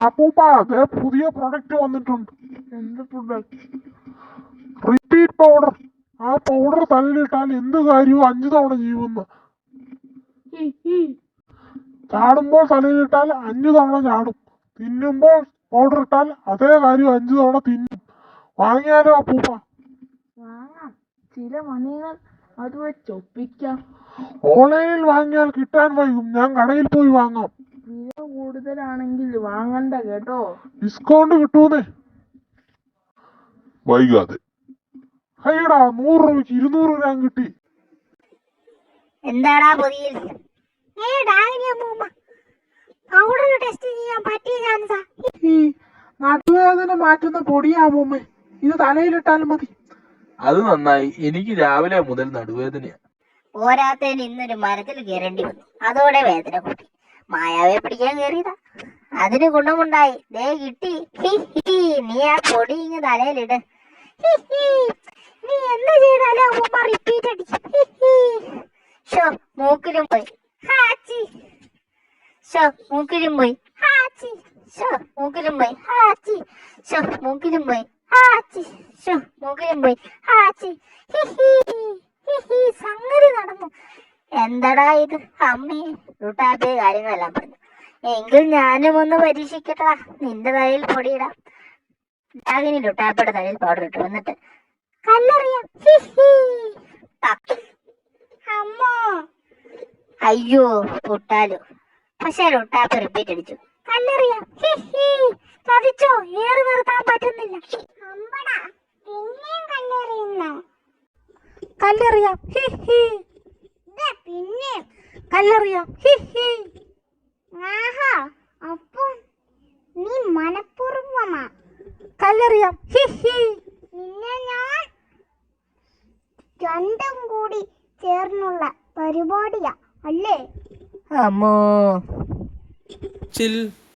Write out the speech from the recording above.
അപ്പൂപ്പാ അതേ പുതിയ പ്രൊഡക്റ്റ് വന്നിട്ടുണ്ട്. എന്ത് പ്രൊഡക്റ്റ്? Repeat powder. ആ പൗഡർ തലയിലിട്ടാൽ എന്ത് കാര്യവും 5 തവണ ചെയ്യുമെന്ന്. ചാടുമ്പോൾ തലയിലിട്ടാൽ 5 തവണ ചാടും. തിന്നുമ്പോൾ പൗഡർ ഇട്ടാൽ അതേ കാര്യം 5 തവണ തിന്നും. വാങ്ങിയാലോ അപ്പൂപ്പ? വാങ്ങാം. ചില മണികൾ അത് വെച്ചൊപ്പിക്കാം. ഓൺലൈനിൽ വാങ്ങിയാൽ കിട്ടാൻ വൈകും. ഞാൻ കടയിൽ പോയി വാങ്ങാം. വില കൂടുതലാണെങ്കിൽ വാങ്ങണ്ട കേട്ടോ. ഡിസ്കൗണ്ട് കിട്ടൂന്നേ. വൈകാതെ. ഹൈടാ, 100 രൂപയ്ക്ക് 200 ഗ്രാം കിട്ടി. എന്താടാ പൊതിയിൽ? പൗഡർ ടെസ്റ്റ് ചെയ്യാൻ പറ്റിയ ചാൻസാ. ഈ നടുവേദന മാറ്റുന്ന പൊടിയാമൂമ്മേ, ഇത് തലയിലിട്ടാൽ മതി. അത് നന്നായി. എനിക്ക് രാവിലെ മുതൽ നടുവേദനയാ. പോരാത്തതിന് ഇന്നൊരു മരത്തിൽ കയറേണ്ടി വന്നു. അതോടെ വേദന കൂട്ടി. മായാവെ പിടിക്കാൻ കയറിയതാ. അതിന് ഗുണമുണ്ടായി. ദേ കിട്ടി. He he. നീ ആ പൊടി ഇങ്ങ് തലയിലിട്. He he. നീ എന്ത് ചെയ്താലും അമ്മൂമ്മ റിപ്പീറ്റ് അടിക്കും. He he. ഷോ മൂക്കിലും പോയി. ഹാച്ചി. ഷോ മൂക്കിലും പോയി. ഹാച്ചി. ഷോ മൂക്കിലും പോയി. ഹാച്ചി. ഷോ മൂക്കിലും പോയി. ഹാച്ചി. ഷോ മൂക്കിലും പോയി. ഹാച്ചി. ഹി ഹി. ഹി ഹി. സംഗതി നടന്നു. എന്തടാ ഇത്? അമ്മേ ലുട്ടാപ്പേ കാര്യങ്ങളെല്ലാം പറഞ്ഞു. എങ്കിൽ ഞാനും ഒന്ന് പരീക്ഷിക്കട്ടാ. നിന്റെ തലയിൽ പൊടിയിടാം. രാഗിനി ലുട്ടാപ്പയുടെ തലയിൽ പൗഡർ ഇട്ടു. എന്നിട്ട് കല്ലെറിയാം. ഹി ഹി. ടക്ക്. അമ്മോ. അയ്യോ പൊട്ടാലോ. പക്ഷെ ലുട്ടാപ്പ റിപ്പീറ്റ് അടിച്ചു. കല്ലെറിയാം. ഹി ഹി. ചതിച്ചോ? ഏറ് നിർത്താൻ പറ്റുന്നില്ല. പിന്നെയും കല്ലെറിയുന്നോ? കല്ലെറിയാം. ഹി ഹി. പിന്നെ കല്ലെറിയാം. ഹി ഹി. ആഹാ, അപ്പൊ നീ മനഃപൂർവമാ. കല്ലെറിയാം. ഹി ഹി. നിന്നെ ഞാൻ രണ്ടും കൂടി ചേർന്നുള്ള പരിപാടിയാ അല്ലേ? അമ്മോ. ചിൽ